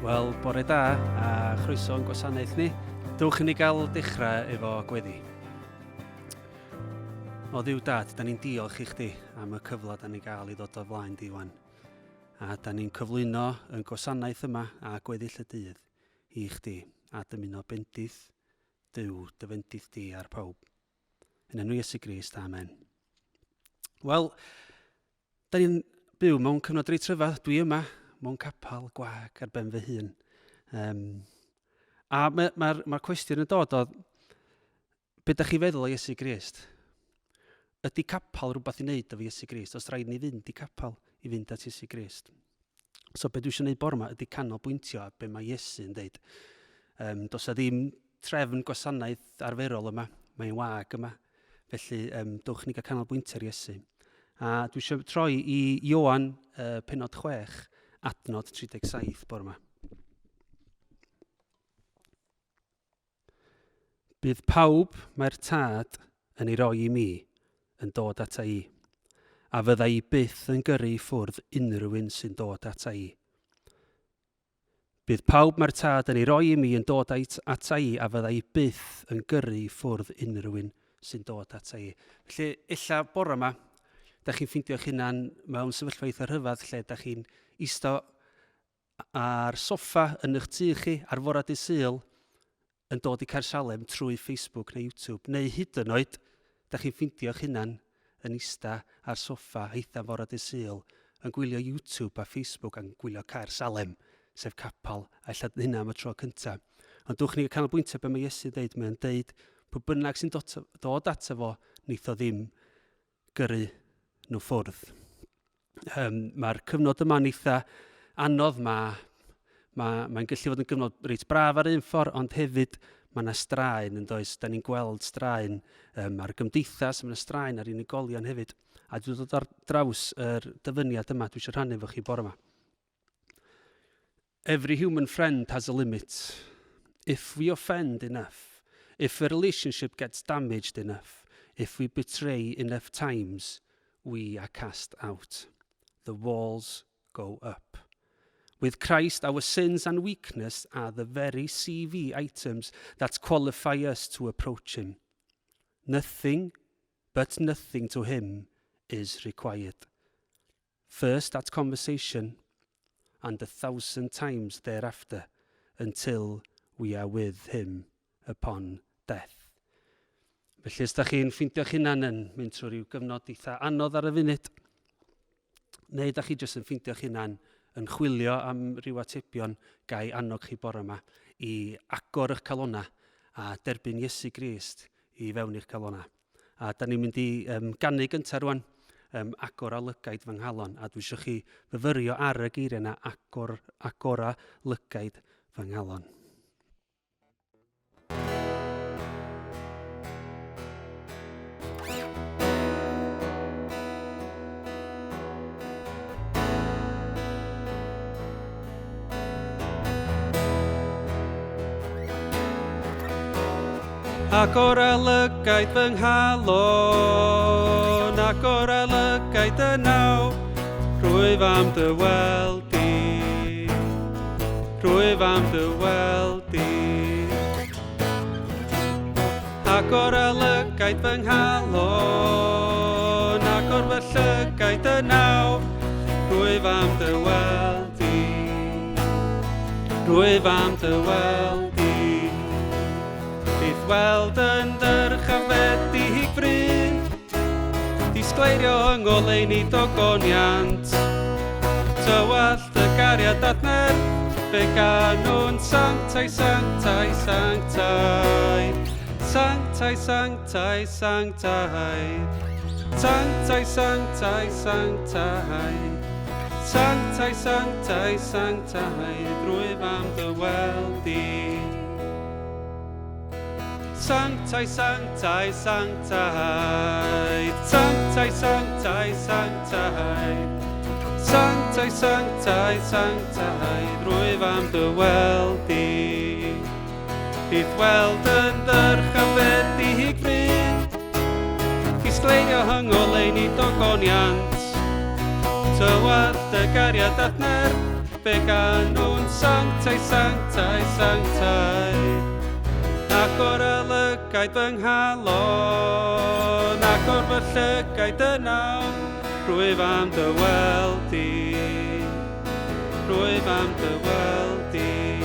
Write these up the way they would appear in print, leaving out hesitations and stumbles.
Wel, bore da a chroeso yn gwasanaeth ni. Dwch i ni gael dechrau efo gweddi. O Dduw Dad, da ni'n diolch i chdi am y cyfle da ni'n gael i ddod o flaen di wan. A da ni'n cyflwyno yn gwasanaeth yma a gweddill y dydd i chdi a dymuno bendith Duw, dyfendith di ar pawb. Yn enw Iesu Grist, amen. Wel, da ni'n byw mewn cyfnod reit rhyfedd, dwi yma mewn capal gwag ar ben fy hun. A mae'r cwestiwn yn dod o be da chi feddwl o Iesu Grist? Ydy capal rhywbeth i wneud efo Iesu Grist? Os rhaid ni fynd i capal i fynd at Iesu Grist? So be dwi eisiau gwneud bore yma ydy canolbwyntio a be mae Iesu yn deud. Does a ddim trefn gwasanaeth arferol yma, mae'n wag yma. Felly dwch ni gael canolbwyntio ar Iesu. A dwi eisiau troi i Ioan pennod 6, adnod 37 bore yma. Bydd pawb mae'r tad yn ei roi i mi yn dod ata i, a fydda i byth yn gyrru i ffwrdd unrhyw un sy'n dod ata i. Bydd pawb mae'r tad yn ei roi i mi yn dod ata i, a fydda i byth yn gyrru i ffwrdd unrhyw un sy'n dod ata i. Felly, illa bore yma, da chi'n ffeindio eich hunan mewn sefyllfa eitha rhyfedd lle da chi'n ista ar soffa yn eich tŷ chi ar fore dydd Sul yn dod i Caersalem trwy Facebook neu YouTube, neu hyd yn oed da chi'n ffeindio eich hunan yn ista ar soffa eitha fore dydd Sul yn gwylio YouTube a Facebook a'n gwylio Caersalem, sef capal, a illa hynna am y tro cyntaf. Ond dwch ni canolbwyntio be mae Iesu dweud, mae'n deud pwy bynnag sy'n dod ato fo, neith o ddim gyrru nhw ffwrdd. Mae'r cyfnod yma'n eitha anodd, mae'n gallu fod yn gyfnod reit braf ar un ffordd, ond hefyd mae yna straen yn does. Da ni'n gweld straen ar gymdeithas, mae yna straen ar unigolion hefyd. A dwi'n dod ar draws yr dyfyniad yma, dwi eisiau rhannu efo chi bore yma. Every human friend has a limit. If we offend enough, if a relationship gets damaged enough, if we betray enough times, we are cast out. The walls go up. With Christ, our sins and weakness are the very CV items that qualify us to approach him. Nothing but nothing to him is required. First that conversation, and 1,000 times thereafter, until we are with him upon death. Felly, os da chi'n ffeindio eich hunan yn mynd trwy ryw gyfnod eitha anodd ar y funud, neu da chi jyst yn ffeindio eich hunan yn chwilio am ryw atebion gai annog chi bore yma i agor eich calona a derbyn Iesu Grist i fewn i'ch calona. A da ni'n mynd i ganu gyntaf rwan, agor a lygaid fy nghalon, a dwi eisiau chi fyfyrio ar y geiriau yna agor a lygaid fy nghalon. Agor a lygaid fy nghalon, agor a lygaid y naw, rwyf am dy weld di, rwyf am dy weld di. Agor a lygaid fy nghalon, agor fy llygaid y naw, rwyf am dy weld di, rwyf am dy weld di. Bydd weld yn dyrchafedig bryd, disgleirio yng ngoleuni dogoniant. Tywallt y gariad adner, fe gan nhw'n sanctai, sanctai, sanctai. Sanctai, sanctai, sanctai. Sanctai, sanctai, sanctai. Sanctai, sanctai, sanctai. Rwyf am dy weld di. Sanctai, sanctai, sanctai. Sanctai, sanctai, sanctai. Sanctai, sanctai, sanctai. Rwyf am dy weld di. Bydd weld yn dyrchafedig bryd, disgleirio yng ngoleuni dogoniant. Tywallt y gariad adner, began nhw'n sanctau, sanctau, sanctau. Ac o'r olygaid fy nghalon, ac o'r fy llygaid y nawr, rwyf am dy weld di, rwyf am dy weld di.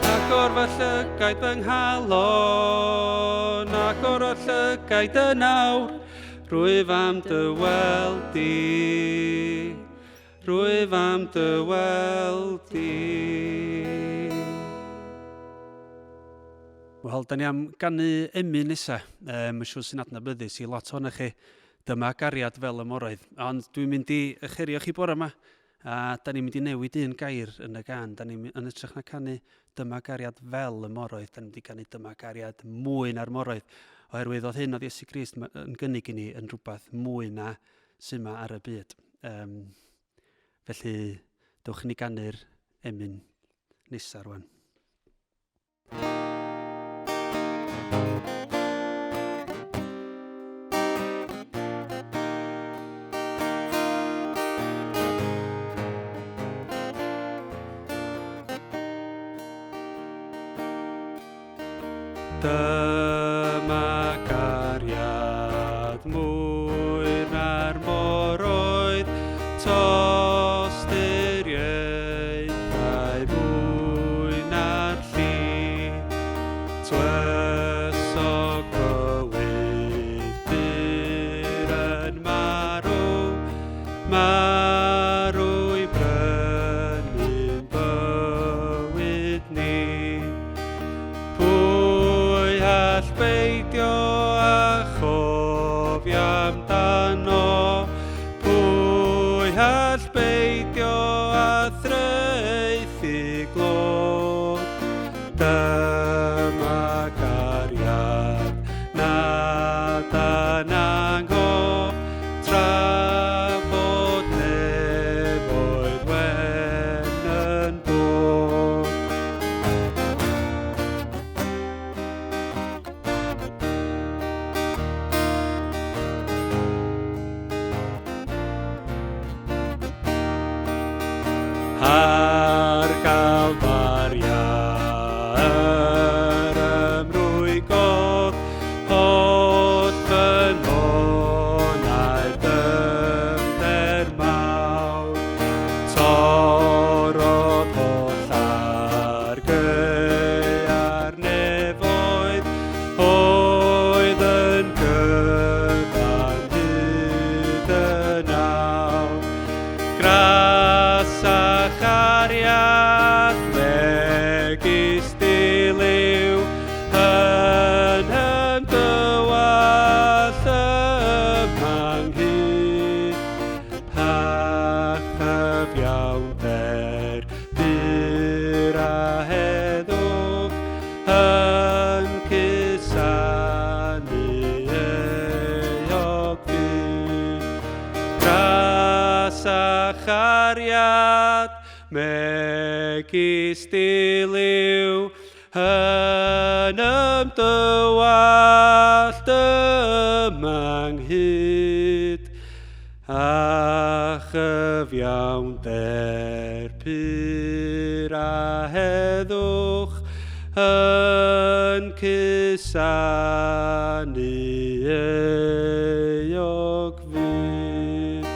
Ac o'r fy llygaid fy nghalon, ac o'r llygaid y nawr, rwyf am dy weld di, rwyf am dy weld di. Wel, da ni am ganu emyn nesa. Mae'n siŵr sy'n adnabyddus i lot o'na chi. Dyma gariad fel y moroedd. Ond dwi'n mynd i ycherio chi bore yma. A da ni'n mynd i newid un gair yn y gan. Da ni'n yn ytrach na canu dyma gariad fel y moroedd. Da ni'n mynd i canu dyma gariad mwy na'r moroedd. Oherwydd oedd hyn oedd Iesu Grist yn gynnig i ni yn rhywbeth mwy na sy'n yma ar y byd. Felly, dewch ni ganu'r emyn nesa rwan. Dyma gariad mwy na'r moroedd, tosturiaethau mwy na'r lli. Twysog bywyd byr yn marw, marw i brynu'n bywyd ni. Beidio a chofio amdano, pwy all beidio a thraethu glod. Dyma gariad nad yn angof, tra fod nefoedd wen yn bod. Ar Galfaria yr ymrwygodd, holl fy nonau dyfnder mawr. Torodd holl ar gaea'r nefoedd, oedd yn gyfan hyd y nawr. Gras a chariad megis dilyw yn ymdywall ymanghyt. Pa chyfiawnder byr a heddwch yn cusanu euog fydd. Gras a chariad megis dilyw yn ymdywallt ymanghyt. A chyfiawnder pyr a heddwch yn cusanu euog fydd.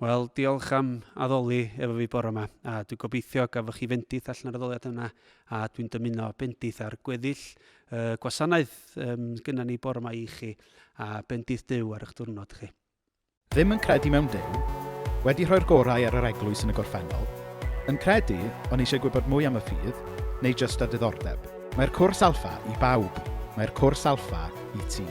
Wel, diolch am addoli efo fi bore yma, a dwi'n gobeithio gafwch chi fendith allan ar addoliad yna, a dwi'n dymuno bendith ar gweddill gwasanaeth gyda ni bore yma i chi, a bendith Duw ar eich diwrnod chi. Ddim yn credu mewn Duw, wedi rhoi'r gorau ar yr eglwys yn y gorffennol, yn credu ond eisiau gwybod mwy am y ffydd, neu jyst a diddordeb. Mae'r cwrs alffa i bawb, mae'r cwrs alffa i ti.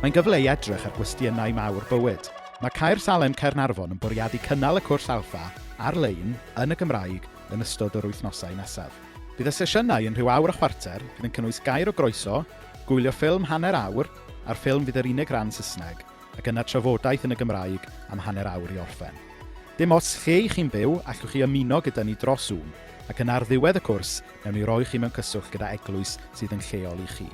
Mae'n gyfle i edrych ar gwestiynau mawr bywyd. Mae Caersalem Caernarfon yn bwriadu cynnal y cwrs alffa ar-lein yn y Gymraeg yn ystod yr wythnosau nesaf. Bydd y sesiynau yn rhyw awr a chwarter fydd yn cynnwys gair o groeso, gwylio ffilm hanner awr, a'r ffilm fydd yr unig ran Saesneg, ac yna trafodaeth yn y Gymraeg am hanner awr i orffen. Dim os lle i chi'n byw, allwch chi ymuno gyda ni dros Zoom, ac yn ar ddiwedd y cwrs, newn ni roi chi mewn cyswllt gyda eglwys sydd yn lleol i chi.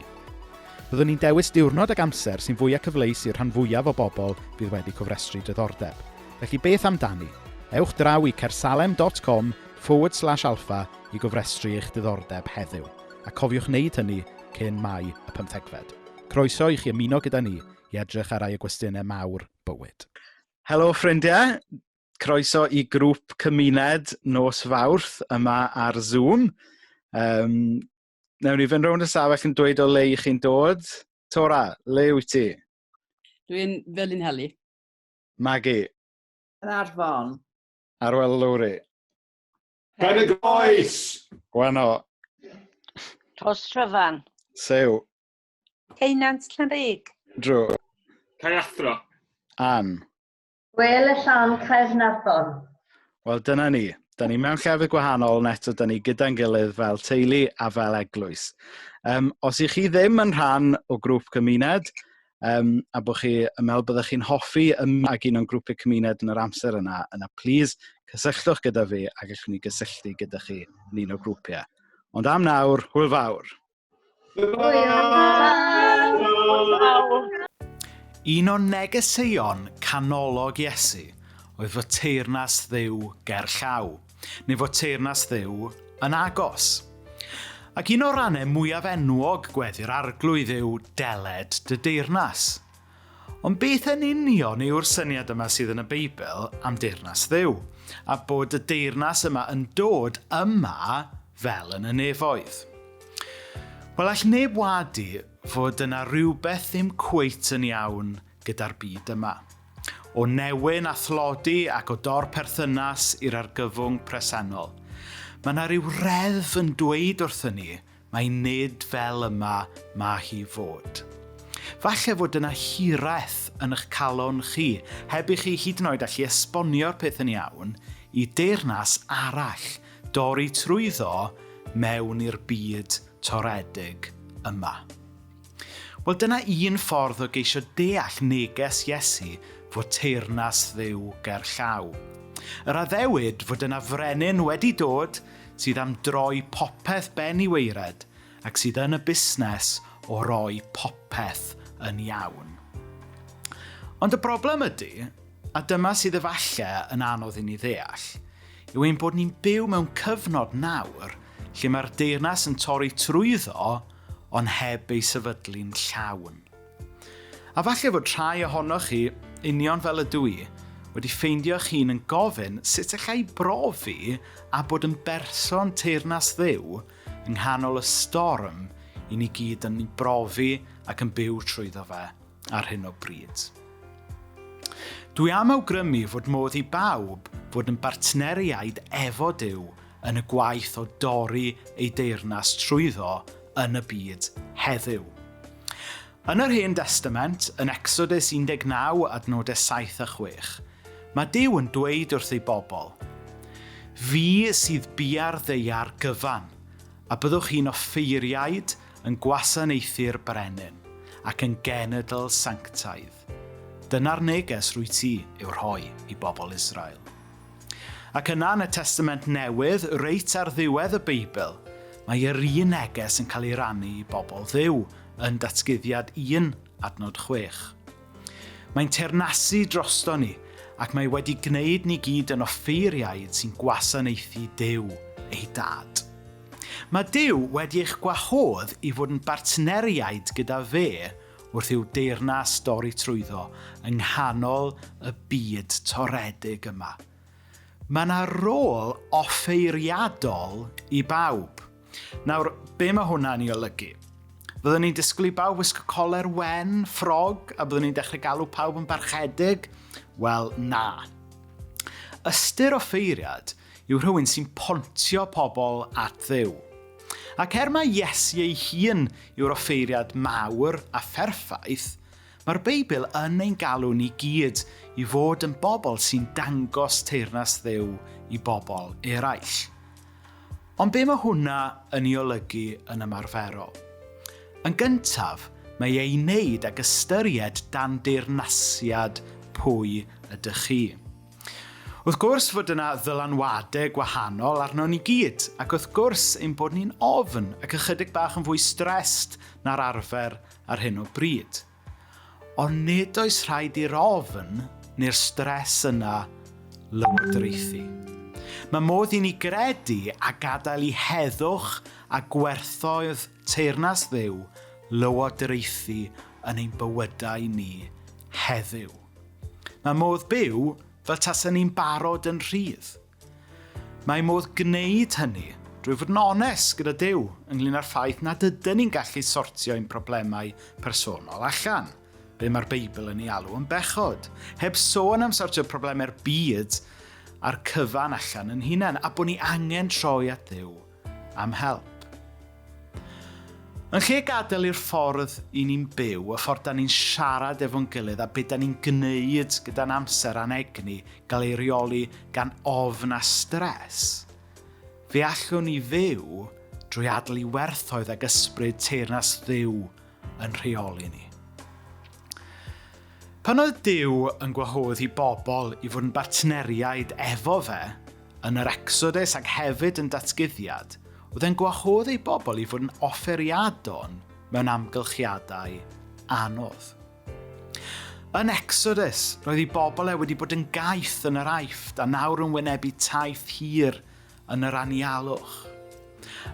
Byddwn ni'n dewis diwrnod ag amser sy'n fwyaf cyfleus i'r rhan fwyaf o bobl bydd wedi cofrestru diddordeb. Felly beth amdani? Ewch draw i caersalem.com/alpha i gofrestru eich diddordeb heddiw. A cofiwch wneud hynny cyn Mai y 15fed. Croeso i chi ymuno gyda ni i edrych ar rai y gwestiynau mawr bywyd. Helo ffrindiau, croeso i grŵp cymuned nos Fawrth yma ar Zoom. Newn ni fynd rownd y stafell yn dweud o le i chi'n dod. Tora, le wyt ti? Dwi'n Felin Heli. Maggie. Yn Arfon. Arwel Lowry. Pen y Groes! Gwano. Tos Tryfan. Sew. Ceinant Llanrig. Drew. Caeathro. Ann. Wel y Llan Caernarfon. Wel, dyna ni. Da ni mewn llefydd gwahanol, neto da ni gyda'n gilydd fel teulu a fel eglwys. Os ych chi ddim yn rhan o grŵp cymuned, a bod chi yn meddwl byddwch chi'n hoffi ag un o'n grwpiau cymuned yn yr amser yna, plis cysylltwch gyda fi ac allwn ni gysylltu gyda chi yn un o grwpiau. Ond am nawr, hwyl fawr. Un o negeseuon canolog Iesu oedd fod teyrnas Dduw gerllaw, neu fod teyrnas Dduw yn agos. Ac un o rannau mwyaf enwog gweddi'r arglwydd yw deled dy deyrnas. Ond beth yn union yw'r syniad yma sydd yn y Beibl am deyrnas Dduw, a bod y deyrnas yma yn dod yma fel yn y nefoedd? Wel, all neb wadu fod yna rhywbeth ddim cweit yn iawn gyda'r byd yma. O newyn a thlodi ac o dor perthynas i'r argyfwng presennol. Mae yna rhyw reddf yn dweud wrthyn ni mae nid fel yma mae hi fod. Falle fod yna hiraeth yn eich calon chi, heb i chi hyd yn oed allu esbonio'r peth yn iawn, i deyrnas arall dorri trwyddo mewn i'r byd toredig yma. Wel, dyna un ffordd o geisio deall neges Iesu fod teyrnas Dduw gerllaw. Yr addewid fod yna frenin wedi dod sydd am droi popeth ben i weired ac sydd yn y busnes o roi popeth yn iawn. Ond y broblem ydy, a dyma sydd efallai yn anodd i ni ddeall, yw ein bod ni'n byw mewn cyfnod nawr lle mae'r deyrnas yn torri trwyddo ond heb ei sefydlu'n llawn. A falle fod rhai ohonoch chi, union fel ydw i, wedi ffeindio chi'n yn gofyn sut allai brofi a bod yn berson teyrnas Dduw yng nghanol y storm i ni gyd yn ei brofi ac yn byw trwyddo fe ar hyn o bryd. Dwi am awgrymu fod modd i bawb fod yn bartneriaid efo Duw yn y gwaith o dorri ei deyrnas trwyddo yn y byd heddiw. Yn yr Hen Testament, yn Exodus 19 adnodau 7 a 6, mae Duw yn dweud wrth ei bobl, fi sydd bia'r ddeiar gyfan, a byddwch chi'n offeiriaid yn gwasanaethu'r brenin ac yn genedl sanctaidd. Dyna'r neges rwy ti i'w rhoi i bobl Israel. Ac yna yn y Testament Newydd, reit ar ddiwedd y Beibl, mae yr un neges yn cael ei rannu i bobl Dduw yn Datguddiad 1 adnod 6. Mae'n teyrnasu drosto ni ac mae wedi gwneud ni gyd yn offeiriaid sy'n gwasanaethu Duw ei dad. Mae Duw wedi eich gwahodd i fod yn bartneriaid gyda fe wrth i'w deyrnas dorri trwyddo yng nghanol y byd toredig yma. Mae yna rôl offeiriadol i bawb. Nawr, be mae hwnna'n ei olygu? Byddwn ni'n disgwyl i bawb wisgo coler wen, ffrog, a byddwn ni'n dechrau galw pawb yn barchedig? Wel, na. Ystyr offeiriad yw rhywun sy'n pontio pobl at Dduw. Ac mai Iesu ei hun yw'r offeiriad mawr a pherffaith, mae'r Beibl yn ein galw ni gyd i fod yn bobl sy'n dangos teyrnas Dduw i bobl eraill. Ond be mae hwnna yn ei olygu yn ymarferol? Yn gyntaf, mae ei wneud ag ystyried dan deyrnasiad pwy ydych chi. Wrth gwrs fod yna ddylanwadau gwahanol arno ni gyd, ac wrth gwrs ein bod ni'n ofn ac ychydig bach yn fwy strest na'r arfer ar hyn o bryd. Ond nid oes rhaid i'r ofn neu'r stres yna lywodraethu. Mae modd i ni gredu a gadael i heddwch a gwerthoedd teyrnas Dduw lywodraethu yn ein bywydau ni heddiw. Mae modd byw fel tasen ni'n barod yn rhydd. Mae modd gwneud hynny drwy fod yn onest gyda Duw ynglŷn â'r ffaith nad ydyn ni'n gallu sortio ein problemau personol allan, be mae'r Beibl yn ei alw yn bechod, heb sôn am sortio problemau'r byd a'r cyfan allan yn hunain, a bod ni angen troi at Duw am help. Yn lle gadael i'r ffordd i ni'n byw, y ffordd da ni'n siarad efo'n gilydd a beth da ni'n gwneud gyda'n amser a'n egni gael ei reoli gan ofn a stres, fe allwn ni fyw drwy adl i werthoedd ag ysbryd teyrnas Dduw yn rheoli ni. Pan oedd Duw yn gwahodd i bobl i fod yn bartneriaid efo fe yn yr Exodus ac hefyd yn datguddiad, oedd e'n gwahodd ei bobl i fod yn offeriadon mewn amgylchiadau anodd. Yn Exodus, roedd ei bobl wedi bod yn gaeth yn yr Aifft a nawr yn wynebu taith hir yn yr anialwch.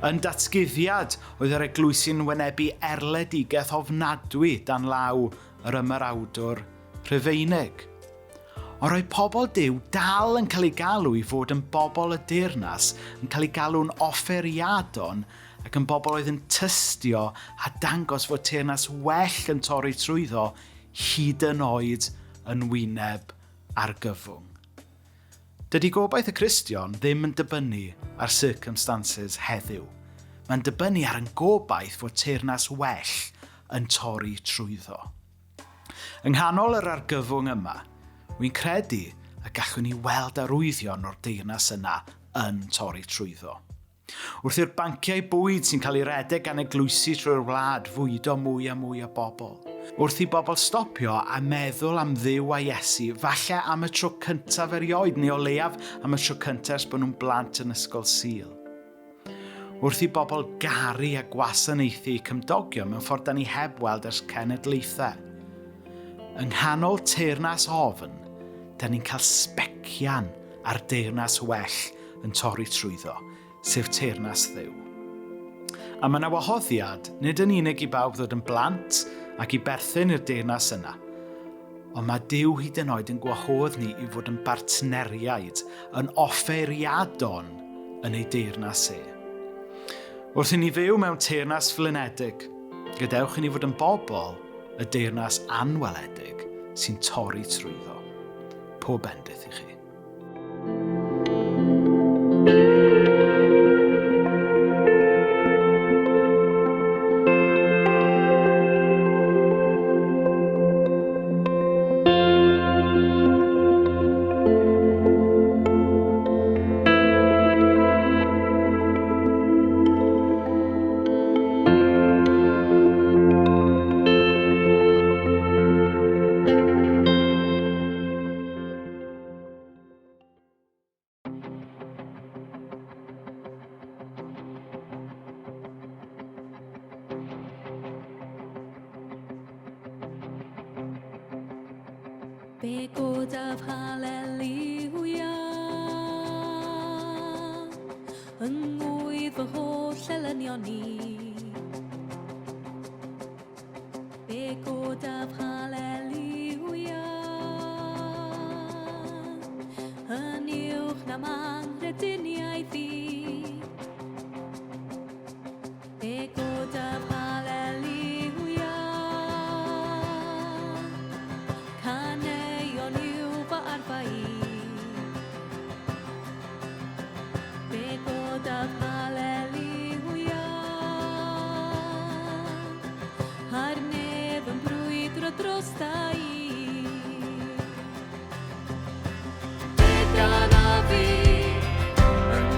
Yn datguddiad, oedd yr eglwysi'n wynebu erledigaeth ofnadwy dan law yr ymerawdwr Rhufeinig. Ond roedd pobl Duw dal yn cael ei galw i fod yn bobl y deyrnas, yn cael ei galw'n offeriadon ac yn bobl oedd yn tystio a dangos fod teyrnas well yn torri trwyddo hyd yn oed yn wyneb ar gyfwng. Dydy gobaith y Cristion ddim yn dibynnu ar circumstances heddiw. Mae'n dibynnu ar yn gobaith fod teyrnas well yn torri trwyddo. Yng nghanol yr argyfwng yma, wy'n credu y gallwn ni weld arwyddion o'r deyrnas yna yn torri trwyddo. Wrth i'r banciau bwyd sy'n cael ei redeg gan eglwysi trwy'r wlad fwydo mwy a mwy o bobl. Wrth i bobl stopio a meddwl am Dduw a Iesu, falle am y tro cyntaf erioed neu o leiaf am y tro cyntaf ers bod nhw'n blant yn ysgol Sul. Wrth i bobl garu a gwasanaethu cymdogio mewn ffordd da ni heb weld ers cenedlaethau. Yng nghanol teyrnas ofn, da ni'n cael specian ar deyrnas well yn torri trwyddo, sef teyrnas Dduw. A mae yna wahoddiad, nid yn unig i bawb ddod yn blant ac i berthyn i'r deyrnas yna, ond mae Duw hyd yn oed yn gwahodd ni i fod yn bartneriaid, yn offeriadon yn ei deyrnas e. Wrth i ni fyw mewn teyrnas flinedig, gadewch i ni fod yn bobl y deyrnas anweledig sy'n torri trwyddo. Pob bendith i chi. Be godaf halleluia yng ngwydd fy holl elynion ni. Be godaf halleluia yn uwch na mangrediniaeth i. Be godaf halleluia caneuon yw fy arfa i. Be godaf halleluia ar nef yn brwydro drosta i. Be gana fi yng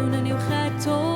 mewn yn uwch eto